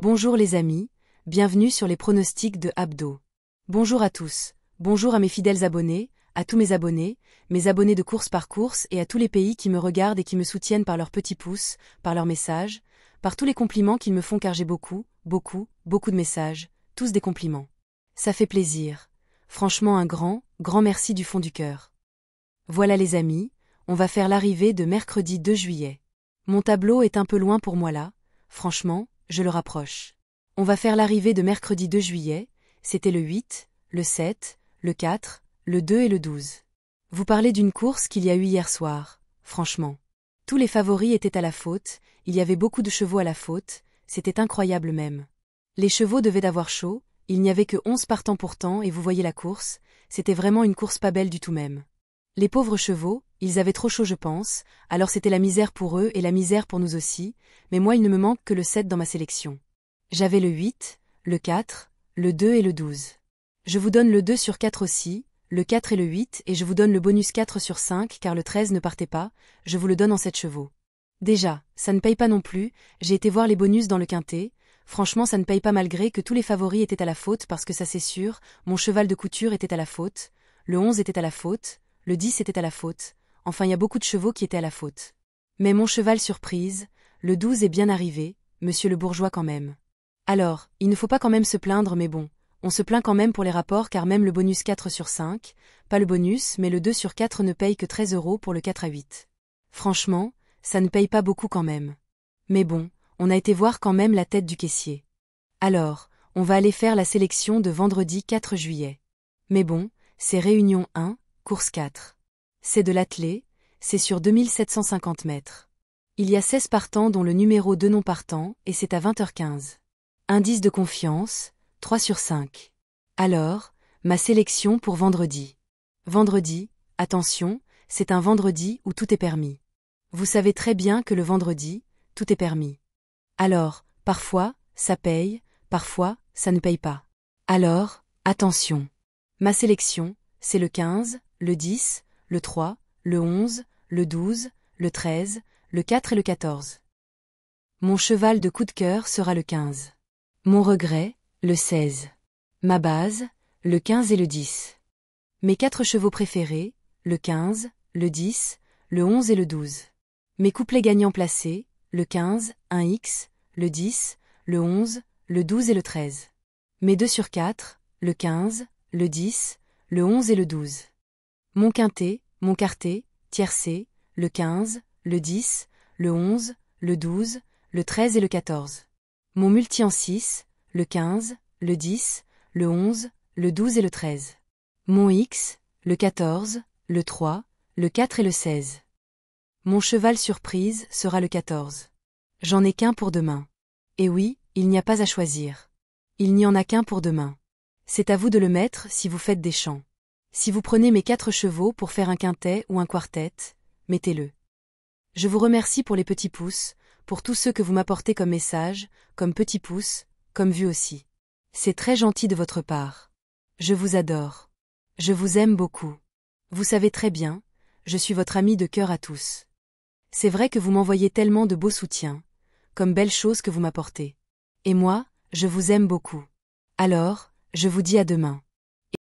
Bonjour les amis, bienvenue sur les pronostics de Abdo. Bonjour à tous, bonjour à mes fidèles abonnés, à tous mes abonnés de course par course et à tous les pays qui me regardent et qui me soutiennent par leurs petits pouces, par leurs messages, par tous les compliments qu'ils me font car j'ai beaucoup de messages, tous des compliments. Ça fait plaisir. Franchement un grand merci du fond du cœur. Voilà les amis, on va faire l'arrivée de mercredi 2 juillet. Mon tableau est un peu loin pour moi là, franchement, je le rapproche. On va faire l'arrivée de mercredi 2 juillet, c'était le 8, le 7, le 4, le 2 et le 12. Vous parlez d'une course qu'il y a eu hier soir, franchement. Tous les favoris étaient à la faute, il y avait beaucoup de chevaux à la faute, c'était incroyable même. Les chevaux devaient avoir chaud, il n'y avait que 11 partants pourtant et vous voyez la course, c'était vraiment une course pas belle du tout même. Les pauvres chevaux, ils avaient trop chaud je pense, alors c'était la misère pour eux et la misère pour nous aussi, mais moi il ne me manque que le 7 dans ma sélection. J'avais le 8, le 4, le 2 et le 12. Je vous donne le 2 sur 4 aussi, le 4 et le 8 et je vous donne le bonus 4 sur 5 car le 13 ne partait pas, je vous le donne en 7 chevaux. Déjà, ça ne paye pas non plus, j'ai été voir les bonus dans le quintet, franchement ça ne paye pas malgré que tous les favoris étaient à la faute parce que ça c'est sûr, mon cheval de couture était à la faute, le 11 était à la faute, le 10 était à la faute, enfin il y a beaucoup de chevaux qui étaient à la faute. Mais mon cheval surprise, le 12 est bien arrivé, monsieur le bourgeois quand même. Alors, il ne faut pas quand même se plaindre mais bon, on se plaint quand même pour les rapports car même le bonus 4 sur 5, pas le bonus mais le 2 sur 4 ne paye que 13 € pour le 4 à 8. Franchement, ça ne paye pas beaucoup quand même. Mais bon, on a été voir quand même la tête du caissier. Alors, on va aller faire la sélection de vendredi 4 juillet. Mais bon, c'est Réunion 1, course 4. C'est de l'attelé, c'est sur 2750 mètres. Il y a 16 partants dont le numéro 2 non partant et c'est à 20h15. Indice de confiance, 3 sur 5. Alors, ma sélection pour vendredi. Vendredi, attention, c'est un vendredi où tout est permis. Vous savez très bien que le vendredi, tout est permis. Alors, parfois, ça paye, parfois, ça ne paye pas. Alors, attention. Ma sélection, c'est le 15, le 10, le 3, le 11, le 12, le 13, le 4 et le 14. Mon cheval de coup de cœur sera le 15. Mon regret, le 16. Ma base, le 15 et le 10. Mes 4 chevaux préférés, le 15, le 10, le 11 et le 12. Mes couplets gagnants placés, le 15, 1x, le 10, le 11, le 12 et le 13. Mes 2 sur 4, le 15, le 10, le 11 et le 12. Mon quintet, mon quartet, tiercé, le 15, le 10, le 11, le 12, le 13 et le 14. Mon multi en 6, le 15, le 10, le 11, le 12 et le 13. Mon X, le 14, le 3, le 4 et le 16. Mon cheval surprise sera le 14. J'en ai qu'un pour demain. Et oui, il n'y a pas à choisir. Il n'y en a qu'un pour demain. C'est à vous de le mettre si vous faites des champs. Si vous prenez mes 4 chevaux pour faire un quintet ou un quartet, mettez-le. Je vous remercie pour les petits pouces, pour tous ceux que vous m'apportez comme message, comme petits pouces, comme vue aussi. C'est très gentil de votre part. Je vous adore. Je vous aime beaucoup. Vous savez très bien, je suis votre ami de cœur à tous. C'est vrai que vous m'envoyez tellement de beaux soutiens, comme belles choses que vous m'apportez. Et moi, je vous aime beaucoup. Alors, je vous dis à demain.